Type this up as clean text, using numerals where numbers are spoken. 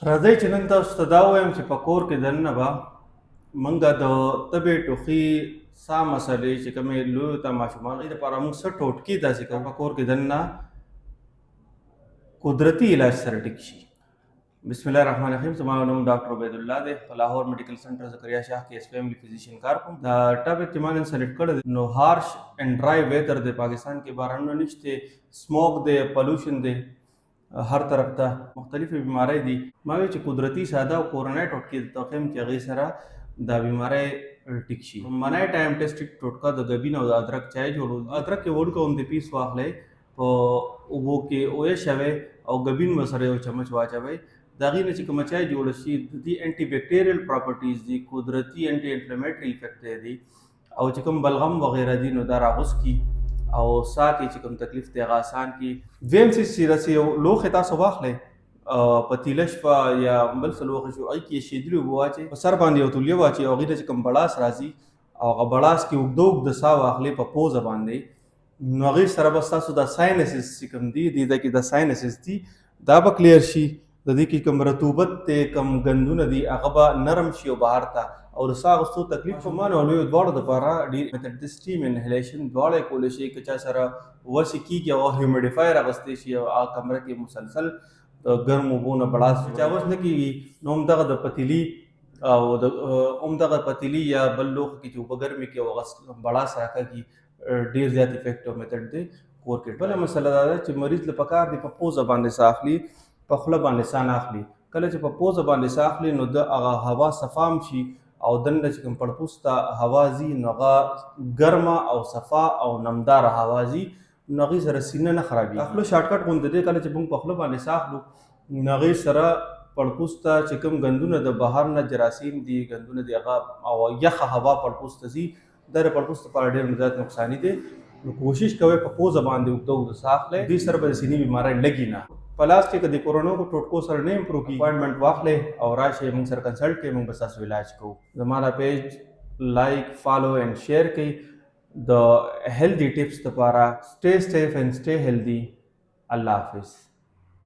راځئ چې نن تاسو ته دا ووایم چې په کور کې دننه به موږ د تبې ټوخي ساه مسلې چې کومې لویو ته ماشومانو دې لپاره موږ څه ټوټکي داسې کوو په کور کې دننه قدرتي علاج سره ټیک شي. بسم الله الرحمن الرحیم. زما نوم ډاکټر عبید الله دی. په لاهور میډیکل سنټر زکریا شاه کې اس فیملی فزیشین کار کوم. دا ټاپک چې ما نن سلیکټ کړی دی نو هارش اینڈ ډرای ویدر دی. پاکستان کې بارانونه نشته، سموک دی، پلوشن دی، هر طرف ته مختلفې بیماری دي. ما وی چې قدرتي ساده او کورنۍ ټوټکې د توقیم چې هغې سره دا بیماری ټیک شي. منای ټایم ټیسټ ټوټکه د ګبین او د ادرک چای جوړو. ادرک کې وړ کوم د پیس واخلئ، په اوبو کې ویشوئ او ګبین ورسره یو چمچ واچوئ. د هغې نه چې کومه چای جوړه شي د دې انټي بیکټیریل پراپرټیز دي، قدرتي انټي انفلمیټري افیکټ دی او چې کوم بلغم وغیره دي نو دا راغوس کی او ساه کې چې کوم تکلیف دی هغه آسان کی. دویم څیز چې داسې یو لوښی تاسو واخلئ، پتیله شوه یا بل څه لوښی شو، هغې کې شیدلي اوبه واچئ، په سر باندې یو تولیه واچئ او هغې ته چې کوم بړاس راځي او هغه بړاس کې اوږده اوږده ساه واخلئ په پوزه باندې، نو هغې سره به ستاسو دا ساینسز چې کوم دي دې کې دا ساینسز دي دا به کلیر شي. د دې کې کوم رطوبت دی، کوم ګندونه دي هغه به نرم شي او بهر ته او د ساه اخیستو تکلیف ماشومانو او لویو دواړو دپاره ډېر میتھډ د سټیم انهلیشن دواړه یې کولی شي. که چا سره وسې کېږي او هیومیډیفایر اخیستی شي او هغه کمره کې مسلسل د ګرمو اوبو نه بړاس چا وس نه کېږي نو همدغه د پتیلي او همدغه پتیلي یا بل لوښي کې چې اوبه ګرمې کړي او هغه بړاس راکاږي ډېر زیات افیکټیو میتھډ دی کور کې. بله مسله دا ده چې مریض له پکار دی په پوزه باندې ساه اخلي، په خوله باندې ساه نه اخلي. کله چې په پوزه باندې ساه اخلي نو د هغه هوا صفا هم شي او دننه چې کوم پړپوس ته هوا ځي نو هغه ګرمه او صفا او نمداره هوا ځي نو هغې سره سینه نه خرابېږي. خوله شارټکټ غوندې دی. کله چې موږ په خوله باندې ساه اخلو نو هغې سره پړپوس ته چې کوم ګندونه د بهر نه جراثیم دي، ګندونه دي هغه او یخه هوا پړپوس ته ځي، دا د پړپوس لپاره ډېر زیات نقصاني دی. نو کوشش کوئ په پوزه باندې اوږده اوږده ساه اخلئ، دې سره به د سینې بیماری لګي نه. په لاس کې که د کورونو ټوټکو سره نه امپروو کېږي اپاینټمنټ واخلئ او راشئ موږ سره کنسلټ کړئ، موږ به ستاسو علاج کوو. زما دا پیج لایک، فالو اینډ شیر کړئ د هیلدي ټپس دپاره. سټے سیف اینډ سټے هیلدي. الله حافظ.